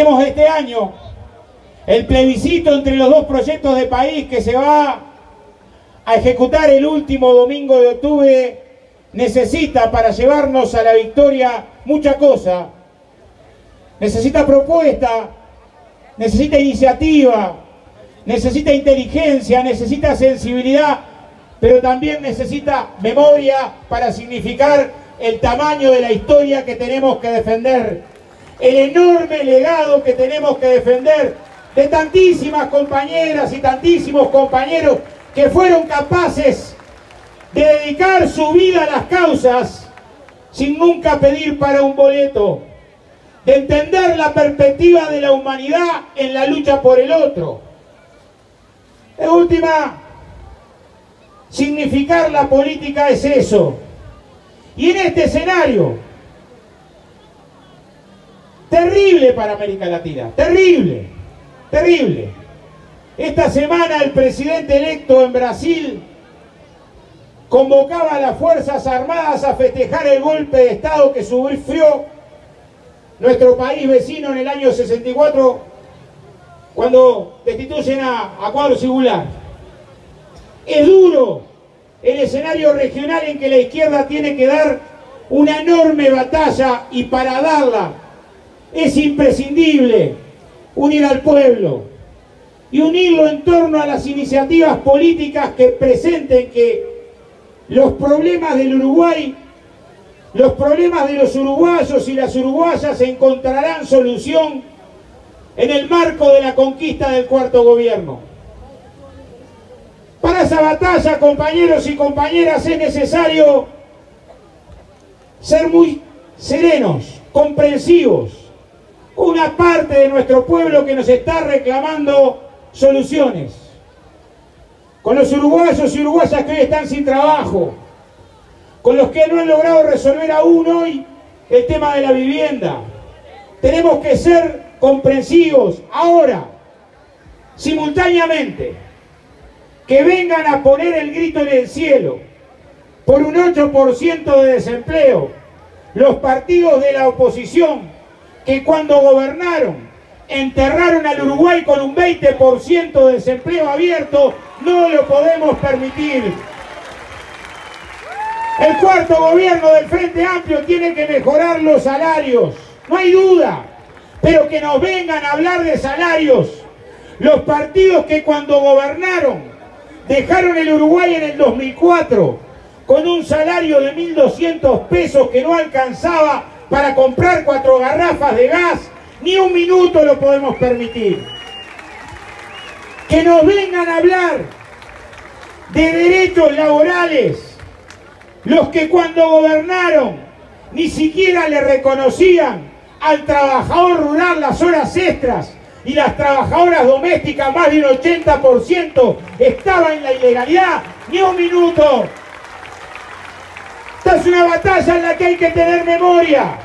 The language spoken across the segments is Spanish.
Tenemos este año el plebiscito entre los dos proyectos de país que se va a ejecutar el último domingo de octubre. Necesita, para llevarnos a la victoria, mucha cosa. Necesita propuesta, necesita iniciativa, necesita inteligencia, necesita sensibilidad, pero también necesita memoria para significar el tamaño de la historia que tenemos que defender, el enorme legado que tenemos que defender de tantísimas compañeras y tantísimos compañeros que fueron capaces de dedicar su vida a las causas sin nunca pedir para un boleto, de entender la perspectiva de la humanidad en la lucha por el otro. De última, significar la política es eso. Y en este escenario, terrible para América Latina, terrible, terrible. Esta semana el presidente electo en Brasil convocaba a las Fuerzas Armadas a festejar el golpe de Estado que sufrió nuestro país vecino en el año 64, cuando destituyen a Cuadros y Goulart. Es duro el escenario regional en que la izquierda tiene que dar una enorme batalla, y para darla es imprescindible unir al pueblo y unirlo en torno a las iniciativas políticas que presenten que los problemas del Uruguay, los problemas de los uruguayos y las uruguayas encontrarán solución en el marco de la conquista del cuarto gobierno. Para esa batalla, compañeros y compañeras, es necesario ser muy serenos, comprensivos. Una parte de nuestro pueblo que nos está reclamando soluciones. Con los uruguayos y uruguayas que hoy están sin trabajo, con los que no han logrado resolver aún hoy el tema de la vivienda. Tenemos que ser comprensivos. Ahora, simultáneamente, que vengan a poner el grito en el cielo por un 8% de desempleo los partidos de la oposición que cuando gobernaron enterraron al Uruguay con un 20% de desempleo abierto, no lo podemos permitir. El cuarto gobierno del Frente Amplio tiene que mejorar los salarios, no hay duda, pero que nos vengan a hablar de salarios los partidos que cuando gobernaron dejaron el Uruguay en el 2004 con un salario de 1.200 pesos que no alcanzaba para comprar 4 garrafas de gas. Ni un minuto lo podemos permitir. Que nos vengan a hablar de derechos laborales, los que cuando gobernaron ni siquiera le reconocían al trabajador rural las horas extras, y las trabajadoras domésticas, más de un 80%, estaban en la ilegalidad. Ni un minuto. Esta es una batalla en la que hay que tener memoria.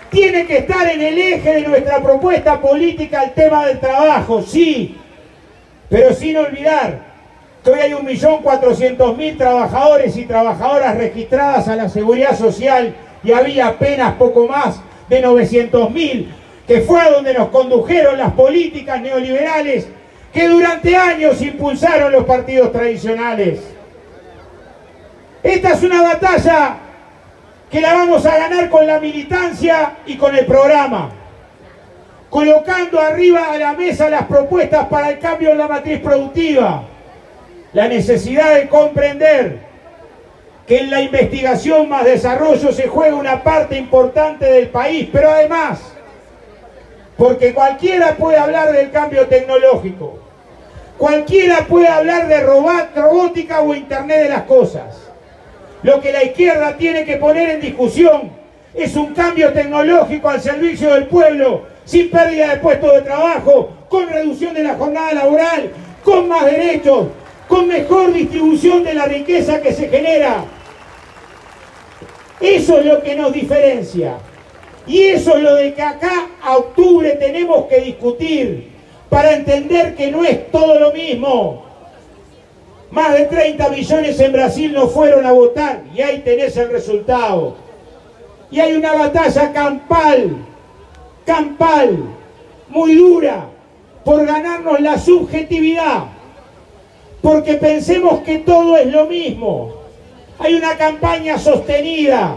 Tiene que estar en el eje de nuestra propuesta política el tema del trabajo, sí, pero sin olvidar que hoy hay 1.400.000 trabajadores y trabajadoras registradas a la Seguridad Social, y había apenas poco más de 900.000, que fue a donde nos condujeron las políticas neoliberales que durante años impulsaron los partidos tradicionales. Esta es una batalla que la vamos a ganar con la militancia y con el programa, colocando arriba de la mesa las propuestas para el cambio en la matriz productiva, la necesidad de comprender que en la investigación más desarrollo se juega una parte importante del país, pero además, porque cualquiera puede hablar del cambio tecnológico, cualquiera puede hablar de robótica o Internet de las cosas. Lo que la izquierda tiene que poner en discusión es un cambio tecnológico al servicio del pueblo, sin pérdida de puestos de trabajo, con reducción de la jornada laboral, con más derechos, con mejor distribución de la riqueza que se genera. Eso es lo que nos diferencia. Y eso es lo de que acá a octubre tenemos que discutir para entender que no es todo lo mismo. Más de 30 millones en Brasil no fueron a votar y ahí tenés el resultado. Y hay una batalla campal muy dura por ganarnos la subjetividad, porque pensemos que todo es lo mismo. Hay una campaña sostenida,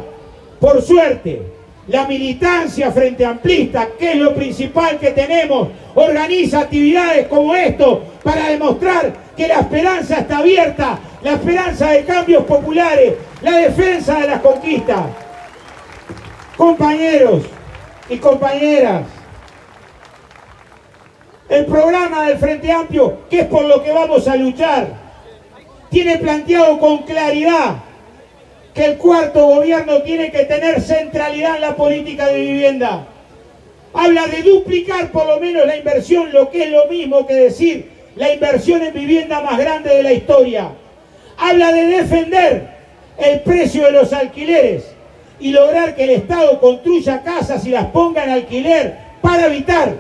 por suerte, la militancia frente amplista, que es lo principal que tenemos, organiza actividades como esto para demostrar que la esperanza está abierta, la esperanza de cambios populares, la defensa de las conquistas. Compañeros y compañeras, el programa del Frente Amplio, que es por lo que vamos a luchar, tiene planteado con claridad que el cuarto gobierno tiene que tener centralidad en la política de vivienda. Habla de duplicar por lo menos la inversión, lo que es lo mismo que decir la inversión en vivienda más grande de la historia. Habla de defender el precio de los alquileres y lograr que el Estado construya casas y las ponga en alquiler para evitar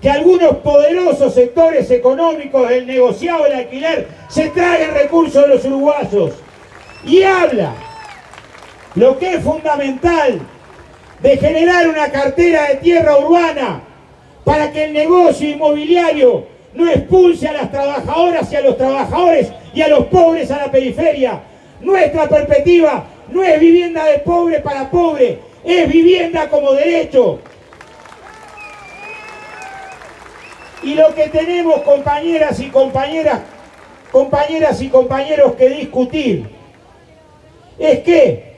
que algunos poderosos sectores económicos del negociado del alquiler se traigan recursos de los uruguayos. Y habla, lo que es fundamental, de generar una cartera de tierra urbana para que el negocio inmobiliario no expulse a las trabajadoras y a los trabajadores y a los pobres a la periferia. Nuestra perspectiva no es vivienda de pobre para pobre, es vivienda como derecho. Y lo que tenemos, compañeras y compañeros, que discutir es que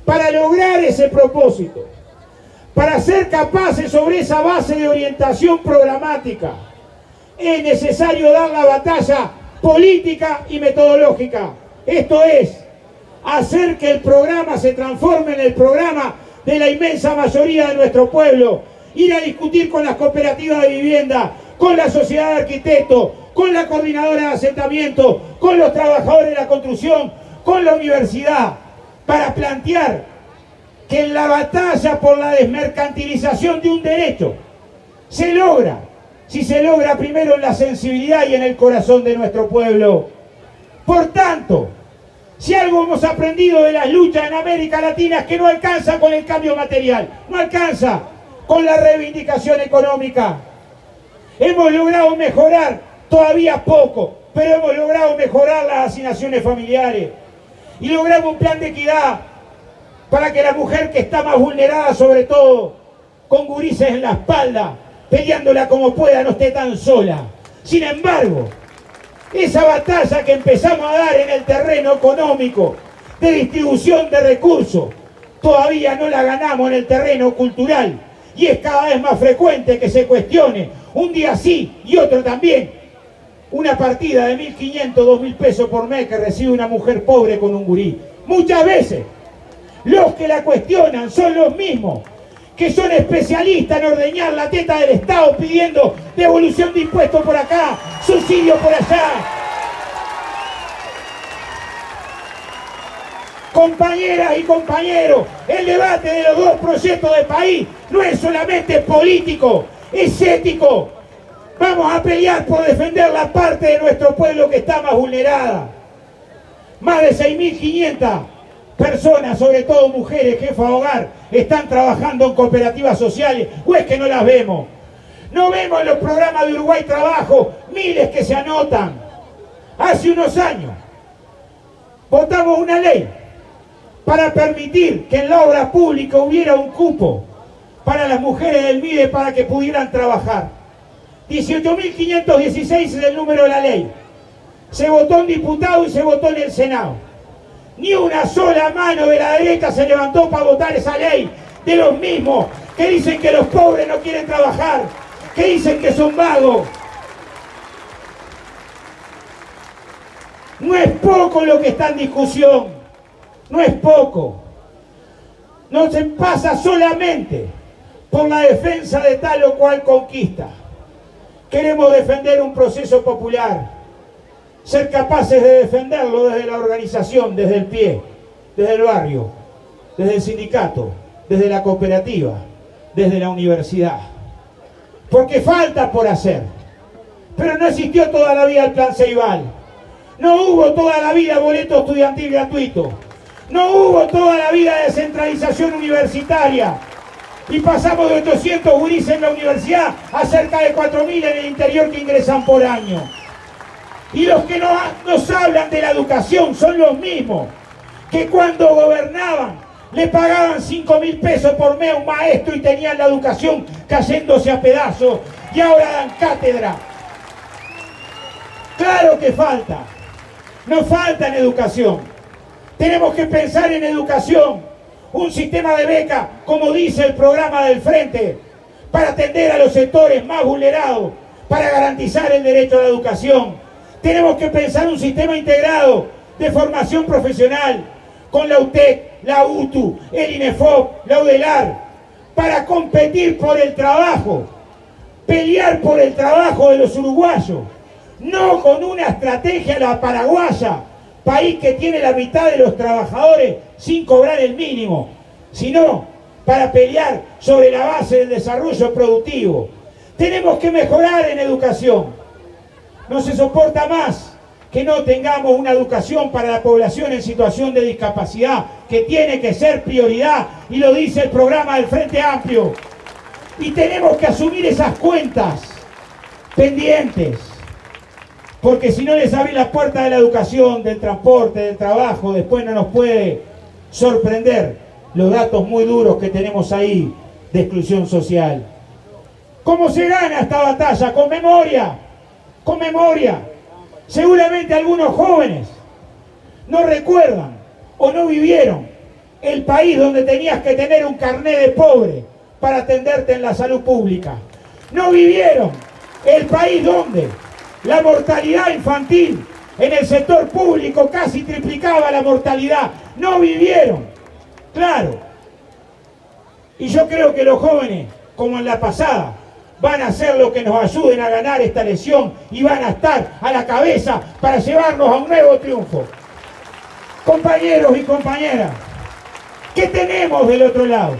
para lograr ese propósito, para ser capaces sobre esa base de orientación programática, es necesario dar la batalla política y metodológica. Esto es, hacer que el programa se transforme en el programa de la inmensa mayoría de nuestro pueblo. Ir a discutir con las cooperativas de vivienda, con la sociedad de arquitectos, con la coordinadora de asentamiento, con los trabajadores de la construcción, con la universidad, para plantear que en la batalla por la desmercantilización de un derecho se logra, si se logra primero en la sensibilidad y en el corazón de nuestro pueblo. Por tanto, si algo hemos aprendido de las luchas en América Latina es que no alcanza con el cambio material, no alcanza con la reivindicación económica. Hemos logrado mejorar, todavía poco, pero hemos logrado mejorar las asignaciones familiares. Y logramos un plan de equidad para que la mujer que está más vulnerada, sobre todo, con gurises en la espalda, peleándola como pueda, no esté tan sola. Sin embargo, esa batalla que empezamos a dar en el terreno económico, de distribución de recursos, todavía no la ganamos en el terreno cultural. Y es cada vez más frecuente que se cuestione, un día sí y otro también, una partida de 1.500, 2.000 pesos por mes que recibe una mujer pobre con un gurí. Muchas veces los que la cuestionan son los mismos que son especialistas en ordeñar la teta del Estado pidiendo devolución de impuestos por acá, subsidio por allá. Compañeras y compañeros, el debate de los dos proyectos de país no es solamente político, es ético. Vamos a pelear por defender la parte de nuestro pueblo que está más vulnerada. Más de 6.500 personas, sobre todo mujeres, jefas de hogar, están trabajando en cooperativas sociales, o es que no las vemos. No vemos en los programas de Uruguay Trabajo miles que se anotan. Hace unos años votamos una ley para permitir que en la obra pública hubiera un cupo para las mujeres del MIDE para que pudieran trabajar. 18.516 es el número de la ley. Se votó en diputado y se votó en el Senado. Ni una sola mano de la derecha se levantó para votar esa ley, de los mismos que dicen que los pobres no quieren trabajar, que dicen que son vagos. No es poco lo que está en discusión, no es poco. No se pasa solamente por la defensa de tal o cual conquista. Queremos defender un proceso popular, ser capaces de defenderlo desde la organización, desde el pie, desde el barrio, desde el sindicato, desde la cooperativa, desde la universidad. Porque falta por hacer. Pero no existió toda la vida el Plan Ceibal. No hubo toda la vida boleto estudiantil gratuito. No hubo toda la vida descentralización universitaria. Y pasamos de 800 gurises en la universidad a cerca de 4.000 en el interior que ingresan por año. Y los que nos hablan de la educación son los mismos que cuando gobernaban le pagaban 5.000 pesos por mes a un maestro y tenían la educación cayéndose a pedazos y ahora dan cátedra. Claro que falta. Nos falta en educación. Tenemos que pensar en educación. Un sistema de beca, como dice el programa del Frente, para atender a los sectores más vulnerados, para garantizar el derecho a la educación. Tenemos que pensar un sistema integrado de formación profesional, con la UTEC, la UTU, el INEFOP, la UDELAR, para competir por el trabajo, pelear por el trabajo de los uruguayos, no con una estrategia a la paraguaya, país que tiene la mitad de los trabajadores sin cobrar el mínimo, sino para pelear sobre la base del desarrollo productivo. Tenemos que mejorar en educación. No se soporta más que no tengamos una educación para la población en situación de discapacidad, que tiene que ser prioridad, y lo dice el programa del Frente Amplio. Y tenemos que asumir esas cuentas pendientes, porque si no les abren las puertas de la educación, del transporte, del trabajo, después no nos puede sorprender los datos muy duros que tenemos ahí de exclusión social. ¿Cómo se gana esta batalla? Con memoria, con memoria. Seguramente algunos jóvenes no recuerdan o no vivieron el país donde tenías que tener un carné de pobre para atenderte en la salud pública. No vivieron el país donde la mortalidad infantil en el sector público casi triplicaba la mortalidad. No vivieron, claro. Y yo creo que los jóvenes, como en la pasada, van a hacer lo que nos ayuden a ganar esta elección y van a estar a la cabeza para llevarnos a un nuevo triunfo. Compañeros y compañeras, ¿qué tenemos del otro lado?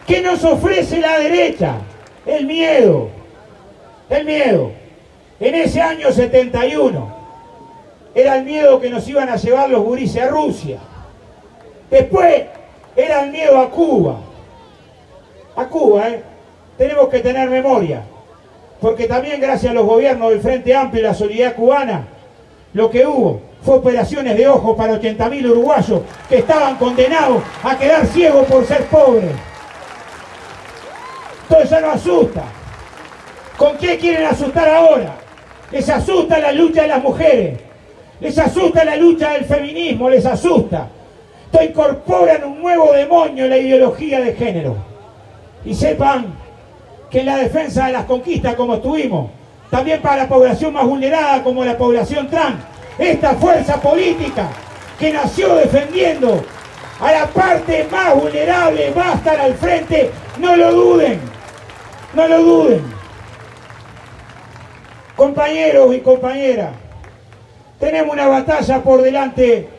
¿Qué nos ofrece la derecha? El miedo. El miedo. En ese año 71 era el miedo que nos iban a llevar los gurises a Rusia. Después era el miedo a Cuba. A Cuba, tenemos que tener memoria, porque también gracias a los gobiernos del Frente Amplio y la Solidaridad Cubana, lo que hubo fue operaciones de ojo para 80.000 uruguayos que estaban condenados a quedar ciegos por ser pobres. Entonces ya no asusta. ¿Con qué quieren asustar ahora? Les asusta la lucha de las mujeres, les asusta la lucha del feminismo, les asusta. Entonces incorporan un nuevo demonio en la ideología de género. Y sepan que en la defensa de las conquistas como estuvimos, también para la población más vulnerada como la población trans, esta fuerza política que nació defendiendo a la parte más vulnerable va a estar al frente, no lo duden, no lo duden. Compañeros y compañeras, tenemos una batalla por delante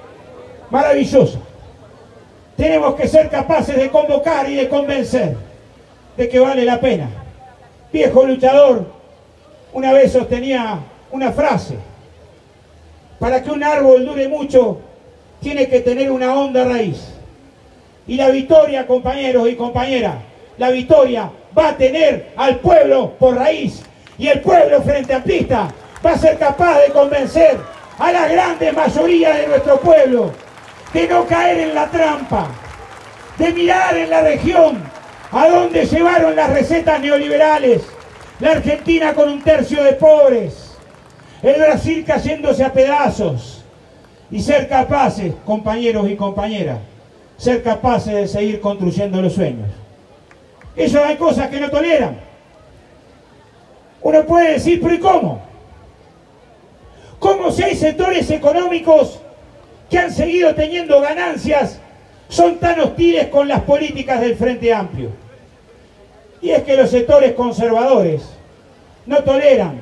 maravillosa. Tenemos que ser capaces de convocar y de convencer de que vale la pena. Viejo luchador una vez sostenía una frase: para que un árbol dure mucho tiene que tener una honda raíz. Y la victoria, compañeros y compañeras, la victoria va a tener al pueblo por raíz, y el pueblo frente amplista va a ser capaz de convencer a la grande mayoría de nuestro pueblo de no caer en la trampa, de mirar en la región a dónde llevaron las recetas neoliberales, la Argentina con 1/3 de pobres, el Brasil cayéndose a pedazos, y ser capaces, compañeros y compañeras, ser capaces de seguir construyendo los sueños. Ellos hay cosas que no toleran. Uno puede decir, pero ¿y cómo? ¿Cómo si hay sectores económicos que han seguido teniendo ganancias son tan hostiles con las políticas del Frente Amplio? Y es que los sectores conservadores no toleran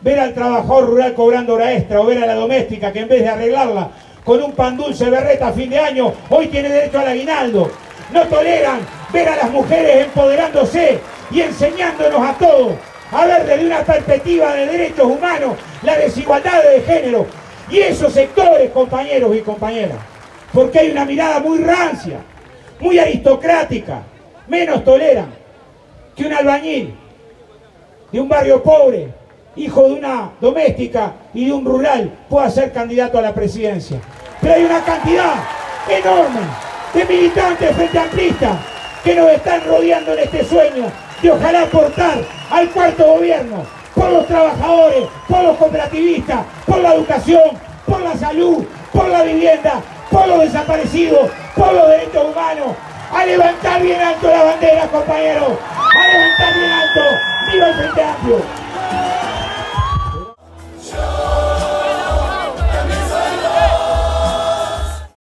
ver al trabajador rural cobrando hora extra, o ver a la doméstica que en vez de arreglarla con un pan dulce berreta a fin de año, hoy tiene derecho al aguinaldo. No toleran ver a las mujeres empoderándose y enseñándonos a todos a ver desde una perspectiva de derechos humanos la desigualdad de género. Y esos sectores, compañeros y compañeras, porque hay una mirada muy rancia, muy aristocrática, menos toleran que un albañil de un barrio pobre, hijo de una doméstica y de un rural, pueda ser candidato a la presidencia. Pero hay una cantidad enorme de militantes frente amplistas que nos están rodeando en este sueño de ojalá aportar al cuarto gobierno por los trabajadores, por los cooperativistas, por la educación, por la salud, por la vivienda, por los desaparecidos, por los derechos humanos. A levantar bien alto la bandera, compañeros, a levantar bien alto. ¡Viva el Frente Amplio!